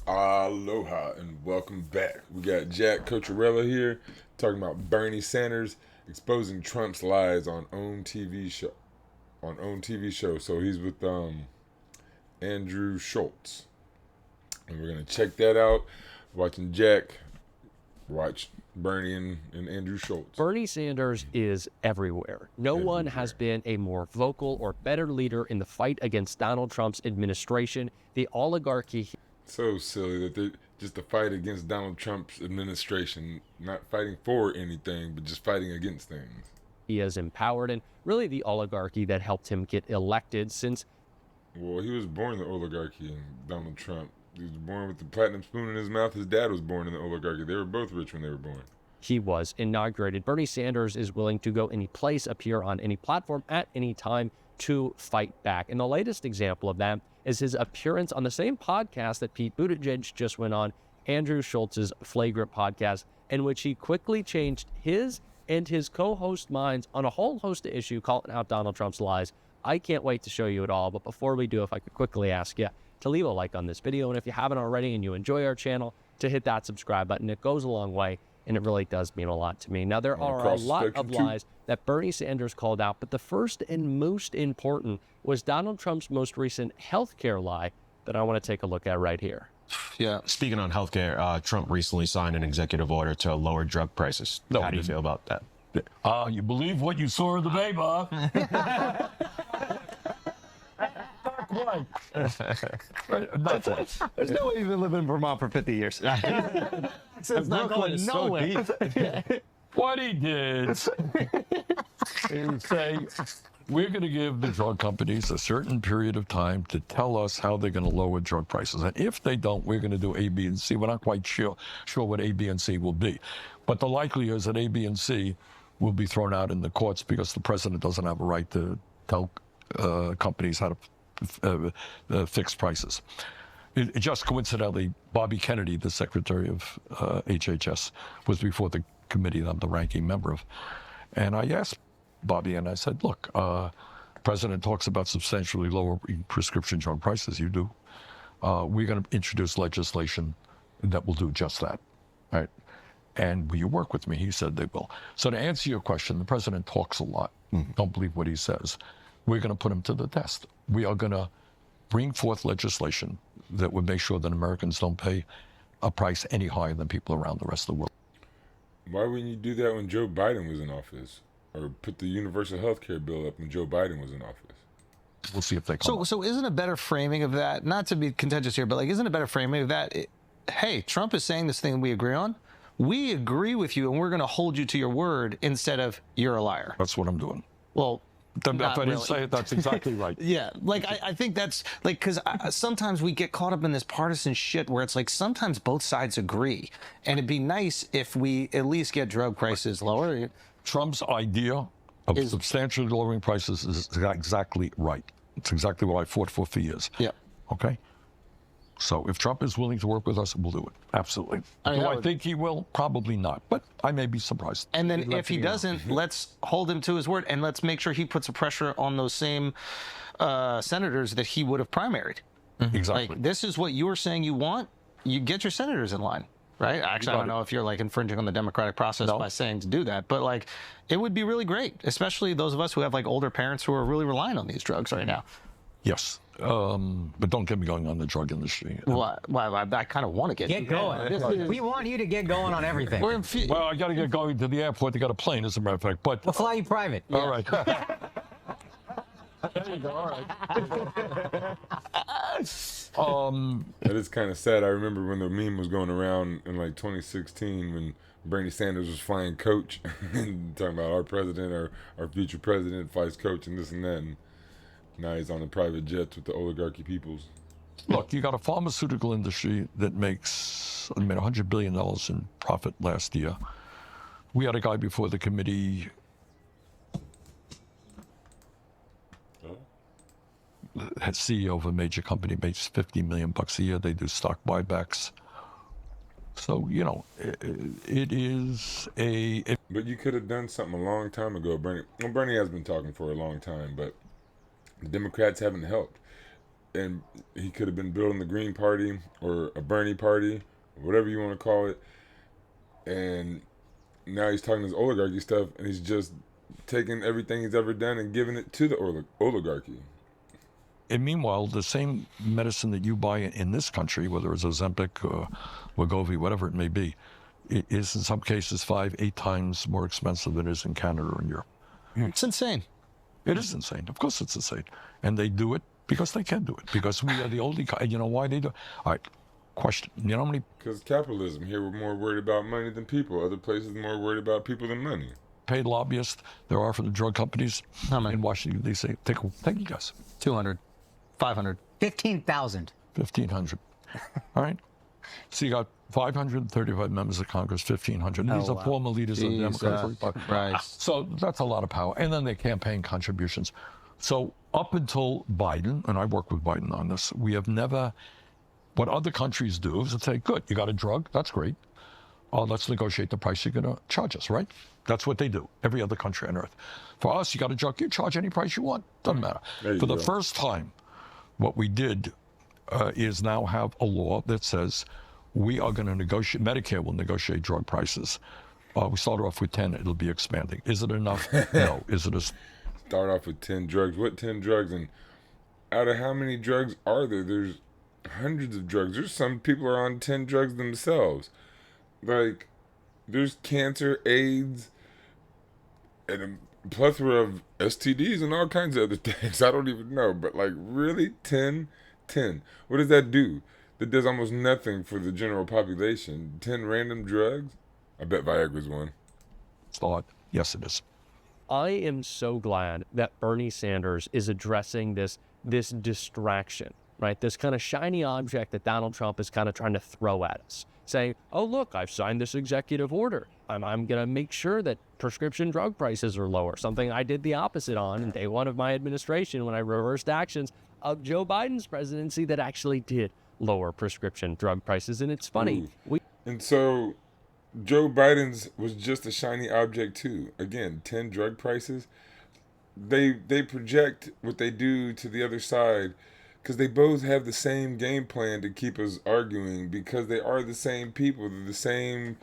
Aloha and welcome back. We got Jack Cocchairella here talking about Bernie Sanders exposing Trump's lies on own TV show. So he's with Andrew Shultz, and we're gonna check that out. Watching Jack watch Bernie and Andrew Shultz. Bernie Sanders is everywhere. No one has been a more vocal or better leader in the fight against Donald Trump's administration. The oligarchy. So silly that they just the fight against Donald Trump's administration, not fighting for anything, but just fighting against things. He has empowered, and really the oligarchy that helped him get elected since. Well, he was born in the oligarchy, Donald Trump. He was born with the platinum spoon in his mouth. His dad was born in the oligarchy. They were both rich when they were born. He was inaugurated. Bernie Sanders is willing to go any place, appear on any platform at any time to fight back. And the latest example of that is his appearance on the same podcast that Pete Buttigieg just went on, Andrew Schultz's Flagrant podcast, in which he quickly changed his and his co-host minds on a whole host of issues, calling out Donald Trump's lies. I can't wait to show you it all, but before we do, if I could quickly ask you to leave a like on this video, and if you haven't already and you enjoy our channel, to hit that subscribe button. It goes a long way, and it really does mean a lot to me. Now, there are a lot of lies that Bernie Sanders called out, but the first and most important was Donald Trump's most recent healthcare lie that I want to take a look at right here. Yeah. Speaking on healthcare, Trump recently signed an executive order to lower drug prices. How do you feel about that? You believe what you saw in the paper. There's no way you've been living in Vermont for 50 years. It's not going nowhere. What he did is say, we're going to give the drug companies a certain period of time to tell us how they're going to lower drug prices. And if they don't, we're going to do A, B, and C. We're not quite sure what A, B, and C will be. But the likelihood is that A, B, and C will be thrown out in the courts because the president doesn't have a right to tell companies how to fix prices. It just coincidentally, Bobby Kennedy, the secretary of HHS, was before the committee that I'm the ranking member of. And I asked Bobby, and I said, look, President talks about substantially lower prescription drug prices. You do. We're going to introduce legislation that will do just that, right? And will you work with me? He said they will. So to answer your question, the president talks a lot. Don't believe what he says. We're going to put him to the test. We are going to bring forth legislation that would make sure that Americans don't pay a price any higher than people around the rest of the world. Why wouldn't you do that when Joe Biden was in office? Or put the universal health care bill up when Joe Biden was in office? We'll see if they come up. So isn't a better framing of that, not to be contentious here, but like, isn't a better framing of that, hey, Trump is saying this thing we agree on. We agree with you, and we're going to hold you to your word instead of you're a liar. That's what I'm doing. Well, If I didn't say it, that's exactly right. Yeah, like I think that's like, because sometimes we get caught up in this partisan shit where it's like sometimes both sides agree, and it'd be nice if we at least get drug prices lower. Trump's idea of substantially lowering prices is exactly right. It's exactly what I fought for years. Yeah. Okay? So if Trump is willing to work with us, we'll do it. Absolutely. Do I think he will? Probably not. But I may be surprised. And then if he doesn't, let's hold him to his word, and let's make sure he puts a pressure on those same senators that he would have primaried. Exactly. Like, this is what you're saying you want. You get your senators in line. Right? Actually, I don't know if you're like infringing on the democratic process by saying to do that, but like it would be really great, especially those of us who have like older parents who are really relying on these drugs right now. Yes. But don't get me going on the drug industry. Well, I kind of want to get going. We want you to get going on everything. Well, I got to get going to the airport to get a plane, as a matter of fact. But we'll fly you private. All right. There you go. All right. That is kind of sad. I remember when the meme was going around in like 2016 when Bernie Sanders was flying coach and talking about our president or our future president flies coach and this and that. And now he's on the private jets with the oligarchy peoples. Look, you got a pharmaceutical industry that makes, $100 billion in profit last year. We had a guy before the committee, head CEO of a major company, makes $50 million a year. They do stock buybacks. So, it is a... But you could have done something a long time ago, Bernie. Well, Bernie has been talking for a long time, but the Democrats haven't helped. and he could have been building the Green Party or a Bernie Party, whatever you want to call it. And now he's talking this oligarchy stuff, and he's just taking everything he's ever done and giving it to the oligarchy. And meanwhile, the same medicine that you buy in this country, whether it's Ozempic, Wegovy, whatever it may be, it is in some cases 5-8 times more expensive than it is in Canada or in Europe. It's insane. It is insane. Of course it's insane. And they do it because they can do it. Because we are the only, you know why they do it? All right, question. You know how many? Because capitalism. Here we're more worried about money than people. Other places more worried about people than money. Paid lobbyists there are for the drug companies in Washington, D.C. Take you guys. 200, 500. 15,000. 1,500. All right. So you got 535 members of Congress, 1,500. These are former leaders of the Democratic Party. Right. So that's a lot of power. And then their campaign contributions. So up until Biden, and I work with Biden on this, we have never, what other countries do is say, good, you got a drug, that's great. Let's negotiate the price you're going to charge us, right? That's what they do, every other country on earth. For us, you got a drug, you charge any price you want, doesn't matter. For the first time, what we did is now have a law that says we are going to negotiate, Medicare will negotiate drug prices. We started off with 10, it'll be expanding. Is it enough? No. Is it a... Start off with 10 drugs. What 10 drugs? And out of how many drugs are there? There's hundreds of drugs. There's some people are on 10 drugs themselves. Like, there's cancer, AIDS, and a plethora of STDs and all kinds of other things. I don't even know. But, like, really? 10? What does that do? That does almost nothing for the general population. 10 random drugs? I bet Viagra's one. Thought. Yes, it is. I am so glad that Bernie Sanders is addressing this distraction, right? This kind of shiny object that Donald Trump is kind of trying to throw at us, saying, oh, look, I've signed this executive order. I'm going to make sure that prescription drug prices are lower, something I did the opposite on in day one of my administration when I reversed actions of Joe Biden's presidency that actually did lower prescription drug prices. And it's funny. And so Joe Biden's was just a shiny object too. Again, 10 drug prices. They project what they do to the other side because they both have the same game plan to keep us arguing because they are the same people. They're the same.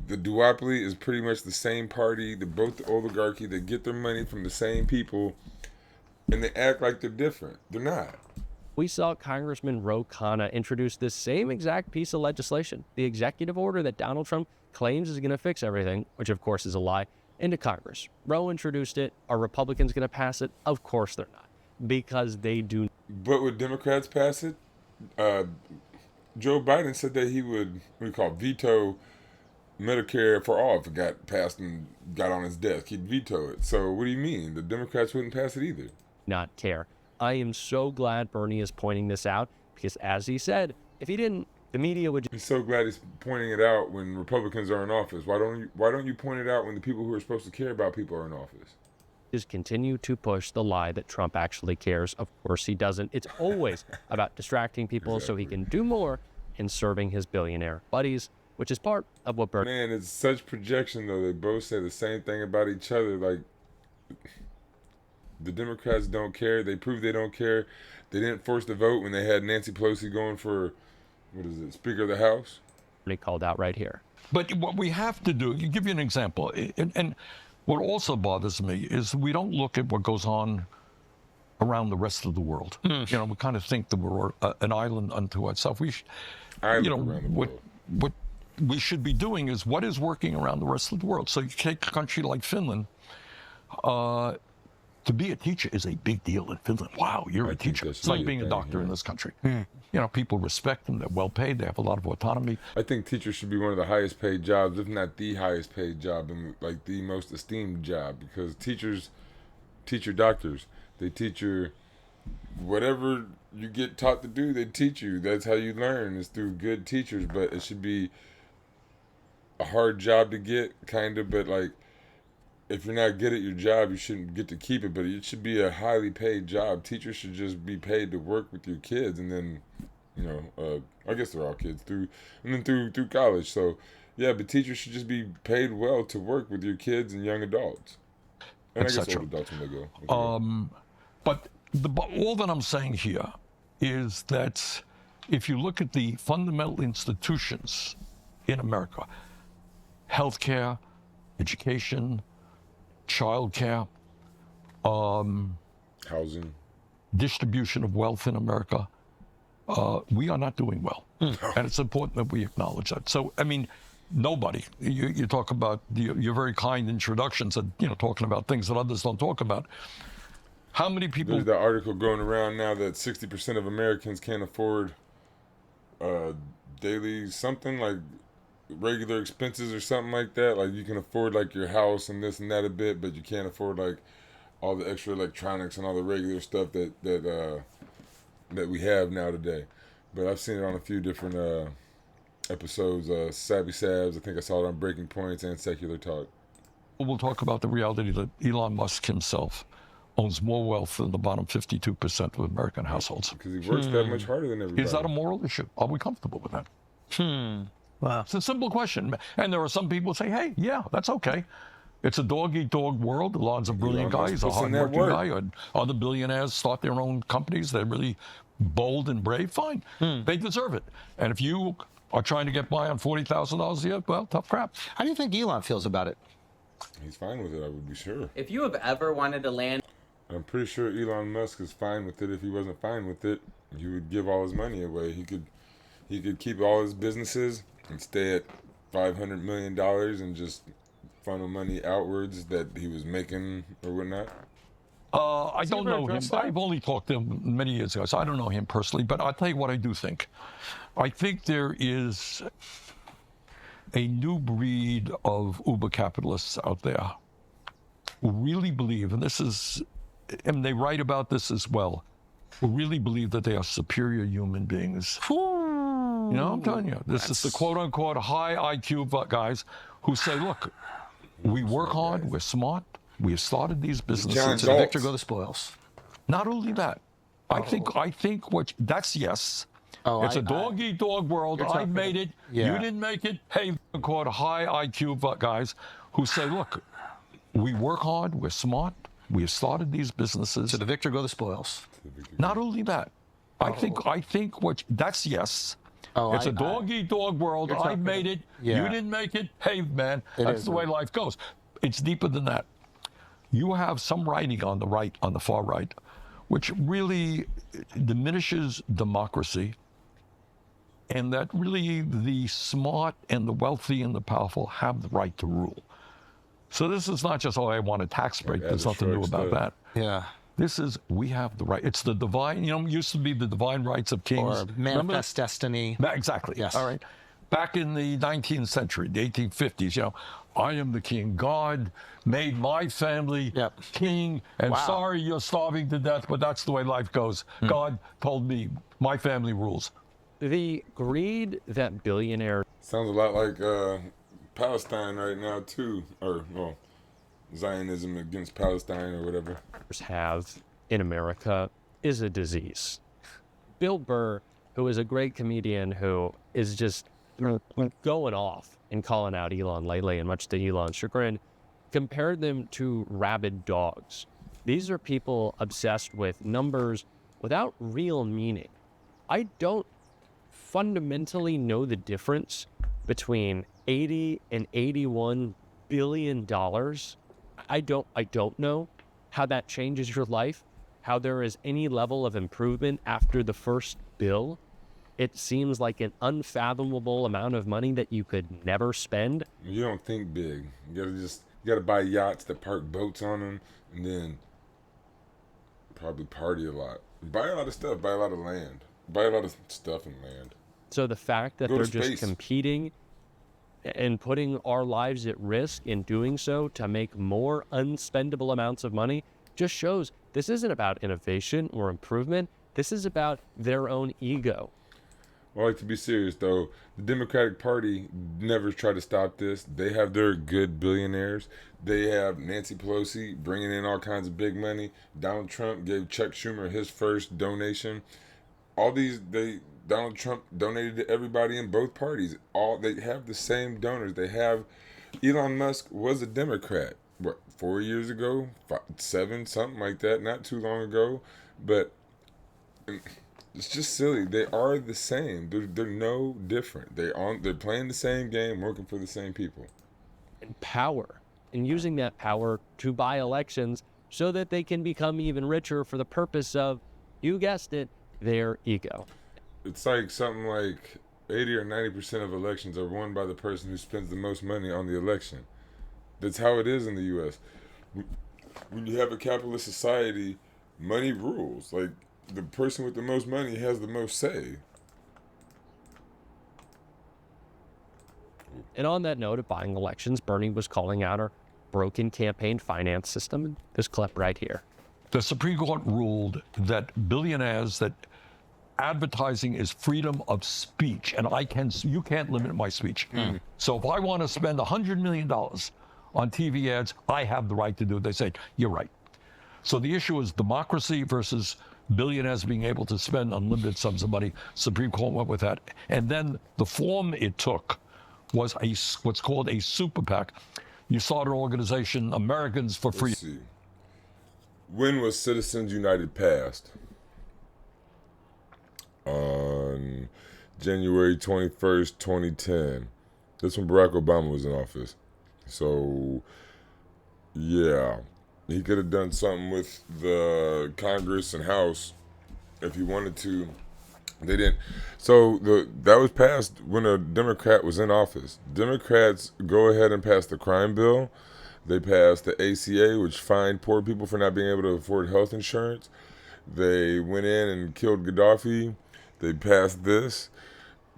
The duopoly is pretty much the same party. They're both the oligarchy. They get their money from the same people and they act like they're different. They're not. We saw Congressman Ro Khanna introduce this same exact piece of legislation, the executive order that Donald Trump claims is going to fix everything, which of course is a lie, into Congress. Ro introduced it. Are Republicans going to pass it? Of course they're not, because they do. But would Democrats pass it? Joe Biden said that he would, veto Medicare for all if it got passed and got on his desk. He'd veto it. So what do you mean? The Democrats wouldn't pass it either? Not care. I am so glad Bernie is pointing this out because, as he said, if he didn't, the media would. He's so glad he's pointing it out when Republicans are in office. Why don't you point it out when the people who are supposed to care about people are in office? Just continue to push the lie that Trump actually cares. Of course he doesn't. It's always about distracting people so he can do more in serving his billionaire buddies, which is part of what Bernie. Man, it's such projection though. They both say the same thing about each other. Like, the Democrats don't care. They prove they don't care. They didn't force the vote when they had Nancy Pelosi going for, Speaker of the House. Bernie called out right here. But what we have to do, give you an example, and what also bothers me is we don't look at what goes on around the rest of the world. You know, we kind of think that we're an island unto ourselves. What we should be doing is what is working around the rest of the world. So you take a country like Finland. To be a teacher is a big deal in Finland. Wow, you're a teacher. It's like being a doctor in this country. You know, people respect them. They're well paid. They have a lot of autonomy. I think teachers should be one of the highest paid jobs, if not the highest paid job, and like the most esteemed job, because teachers teach your doctors. They teach your whatever you get taught to do. They teach you. That's how you learn. It's through good teachers. But it should be a hard job to get, kind of. But like, if you're not good at your job, you shouldn't get to keep it, but it should be a highly paid job. Teachers should just be paid to work with your kids, and then, I guess they're all kids through college. So, yeah, but teachers should just be paid well to work with your kids and young adults, and I guess old adults when they go. But all that I'm saying here is that if you look at the fundamental institutions in America, healthcare, education, childcare, Housing. distribution of wealth in America, we are not doing well. And it's important that we acknowledge that. So, I mean, nobody, you talk about your very kind introductions and, talking about things that others don't talk about. How many people... There's the article going around now that 60% of Americans can't afford daily something like regular expenses or something like that. Like you can afford like your house and this and that a bit, but you can't afford like all the extra electronics and all the regular stuff that we have now today. But I've seen it on a few different episodes. Savvy Sabs, I think I saw it on Breaking Points and Secular Talk. We'll talk about the reality that Elon Musk himself owns more wealth than the bottom 52% of American households. Because he works that much harder than everybody. Is that a moral issue? Are we comfortable with that? Wow. It's a simple question. And there are some people who say, hey, yeah, that's okay. It's a dog-eat-dog world. Elon's a brilliant guy. He's a hard-working guy. And other billionaires start their own companies. They're really bold and brave. Fine. They deserve it. And if you are trying to get by on $40,000 a year, well, tough crap. How do you think Elon feels about it? He's fine with it, I would be sure. If you have ever wanted to land... I'm pretty sure Elon Musk is fine with it. If he wasn't fine with it, he would give all his money away. He could keep all his businesses and stay at $500 million and just funnel money outwards that he was making or whatnot. I don't know him. I've only talked to him many years ago, so I don't know him personally. But I'll tell you what I do think. I think there is a new breed of uber capitalists out there who really believe, and they write about this as well, who really believe that they are superior human beings. I'm telling you, this is the quote-unquote high IQ guys who say, look, we work hard, we're smart, we have started these businesses. To the victor go the spoils. Not only that, I think that's yes. It's a dog-eat-dog world. I made it. Yeah. You didn't make it. Hey, quote high IQ guys who say, look, we work hard, we're smart, we have started these businesses. To the victor go the spoils. Not only that, I think that's yes. It's a dog-eat-dog world. I made it. Yeah. You didn't make it. Hey, man, that's the way life goes. It's deeper than that. You have some writing on the far right, which really diminishes democracy, and that really the smart and the wealthy and the powerful have the right to rule. So this is not just, I want a tax break. There's nothing new about that. Yeah. This is, we have the right. It's the divine, it used to be the divine rights of kings. Or manifest destiny. Exactly. Yes. All right. Back in the 19th century, the 1850s, I am the king. God made my family king, and sorry you're starving to death, but that's the way life goes. God told me my family rules. The greed that billionaires Sounds a lot like Palestine right now too, or Zionism against Palestine or whatever. have in America is a disease. Bill Burr, who is a great comedian who is just going off and calling out Elon lately, and much to Elon's chagrin, compared them to rabid dogs. These are people obsessed with numbers without real meaning. I don't fundamentally know the difference between 80 and 81 billion dollars. I don't know how that changes your life, how there is any level of improvement after the first bill. It seems like an unfathomable amount of money that you could never spend. You don't think big. You gotta buy yachts that park boats on them, and then probably party a lot. Buy a lot of stuff. Buy a lot of land. Buy a lot of stuff and land. So the fact that they're just competing and putting our lives at risk in doing so to make more unspendable amounts of money just shows this isn't about innovation or improvement. This is about their own ego. Well, like, to be serious though, the Democratic Party never tried to stop this. They have their good billionaires. They have Nancy Pelosi bringing in all kinds of big money. Donald Trump gave Chuck Schumer his first donation. Donald Trump donated to everybody in both parties. They have the same donors. They have Elon Musk was a Democrat. 4 years ago, 7, something like that. Not too long ago, but It's just silly. They are the same. They're no different. They're playing the same game, working for the same people. And power, and using that power to buy elections so that they can become even richer for the purpose of, you guessed it, their ego. It's like something like 80 or 90% of elections are won by the person who spends the most money on the election. That's how it is in the U.S. When you have a capitalist society, money rules. Like, the person with the most money has the most say. And on that note of buying elections, Bernie was calling out our broken campaign finance system. This clip right here. The Supreme Court ruled that billionaires, that advertising is freedom of speech, and you can't limit my speech. So if I want to spend $100 million on TV ads, I have the right to do it. They say, you're right. So the issue is democracy versus billionaires being able to spend unlimited sums of money. Supreme Court went with that. And then the form it took was what's called a super PAC. You started an organization, Americans for Free. Let's see. When was Citizens United passed? On January 21st, 2010. That's when Barack Obama was in office. So, yeah. He could have done something with the Congress and House if he wanted to. They didn't. So that was passed when a Democrat was in office. Democrats go ahead and pass the crime bill. They passed the ACA, which fined poor people for not being able to afford health insurance. They went in and killed Gaddafi. They passed this,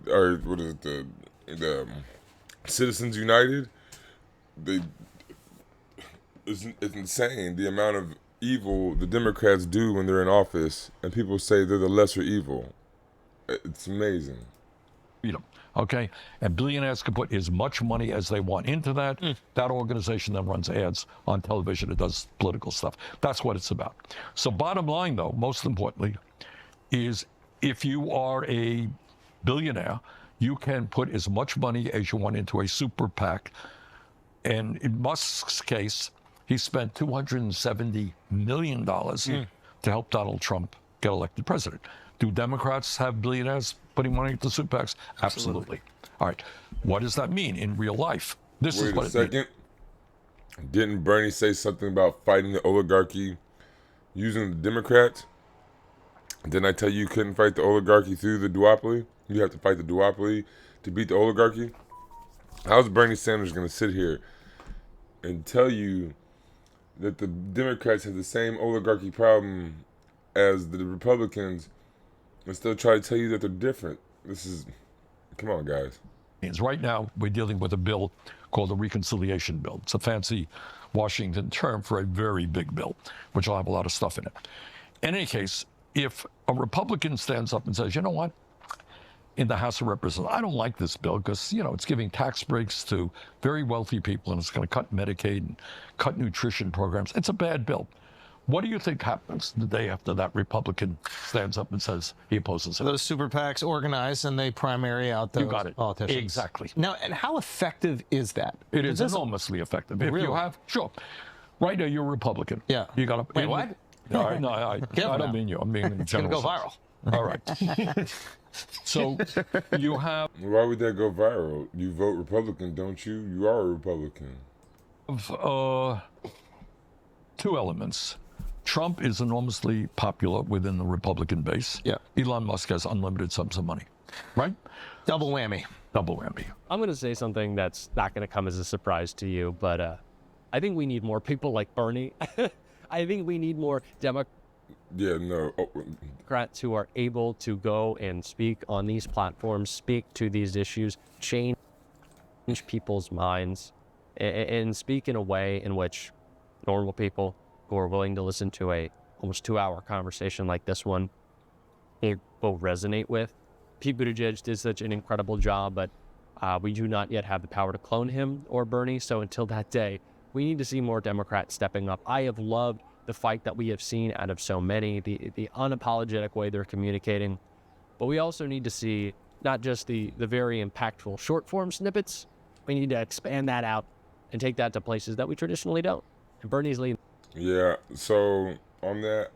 or what is it, the Citizens United. It's insane the amount of evil the Democrats do when they're in office, and people say they're the lesser evil. It's amazing. Freedom, okay? And billionaires can put as much money as they want into that. That organization then runs ads on television. It does political stuff. That's what it's about. So bottom line, though, most importantly, is if you are a billionaire, you can put as much money as you want into a super PAC. And in Musk's case, he spent $270 million to help Donald Trump get elected president. Do Democrats have billionaires putting money into super PACs? Absolutely. All right. What does that mean in real life? This is what Wait a second. Didn't Bernie say something about fighting the oligarchy using the Democrats? Didn't I tell you couldn't fight the oligarchy through the duopoly? You have to fight the duopoly to beat the oligarchy? How's Bernie Sanders going to sit here and tell you that the Democrats have the same oligarchy problem as the Republicans and still try to tell you that they're different? Come on, guys. Right now, we're dealing with a bill called the Reconciliation Bill. It's a fancy Washington term for a very big bill, which will have a lot of stuff in it. In any case, if a Republican stands up and says, you know what, in the House of Representatives, I don't like this bill because, it's giving tax breaks to very wealthy people and it's going to cut Medicaid and cut nutrition programs. It's a bad bill. What do you think happens the day after that Republican stands up and says he opposes it? Those super PACs organize and they primary out those politicians. Exactly. Now, and how effective is that? It is enormously effective. If Really? you have, sure. Right now, you're a Republican. Yeah. You got to. Wait, what? No, I don't mean you. I mean in It's going general. to go viral. All right. So you have Why would that go viral? You vote Republican, don't you? You are a Republican. two elements. Trump is enormously popular within the Republican base. Yeah. Elon Musk has unlimited sums of money, right? Double whammy. Double whammy. I'm going to say something that's not going to come as a surprise to you, but I think we need more people like Bernie. I think we need more Democrats who are able to go and speak on these platforms, speak to these issues, change people's minds, and speak in a way in which normal people who are willing to listen to a almost 2-hour conversation like this one will resonate with. Pete Buttigieg did such an incredible job, but we do not yet have the power to clone him or Bernie. So until that day, we need to see more Democrats stepping up. I have loved the fight that we have seen out of so many, the unapologetic way they're communicating. But we also need to see not just the very impactful short form snippets. We need to expand that out and take that to places that we traditionally don't. And Bernie's leading. Yeah, so on that,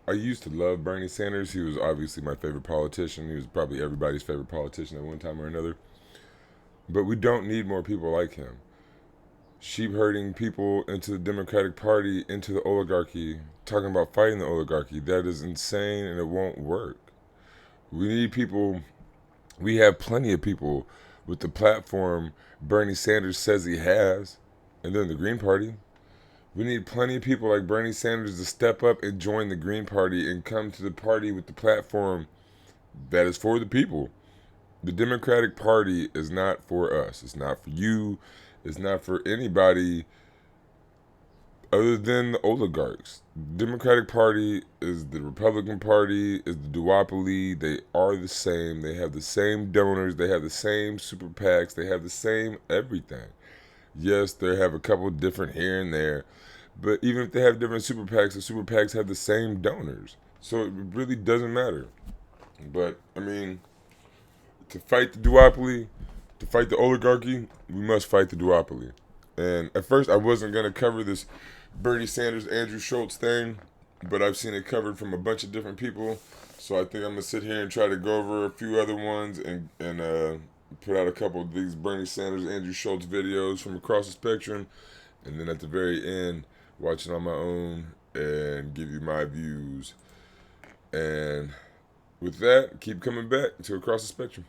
I used to love Bernie Sanders. He was obviously my favorite politician. He was probably everybody's favorite politician at one time or another. But we don't need more people like him. Sheep herding people into the Democratic Party, into the oligarchy, talking about fighting the oligarchy. That is insane and it won't work. We need people, we have plenty of people with the platform Bernie Sanders says he has, and then the Green Party. We need plenty of people like Bernie Sanders to step up and join the Green Party and come to the party with the platform that is for the people. The Democratic Party is not for us. It's not for you. It's not for anybody other than the oligarchs. The Democratic Party is the Republican Party, is the duopoly. They are the same. They have the same donors. They have the same super PACs. They have the same everything. Yes, they have a couple different here and there. But even if they have different super PACs, the super PACs have the same donors. So it really doesn't matter. But, I mean, to fight the duopoly, to fight the oligarchy, we must fight the duopoly. And at first I wasn't going to cover this Bernie Sanders, Andrew Shultz thing, but I've seen it covered from a bunch of different people. So I think I'm going to sit here and try to go over a few other ones and put out a couple of these Bernie Sanders, Andrew Schultz videos from across the spectrum. And then at the very end, watch it on my own and give you my views. And with that, keep coming back to Across the Spectrum.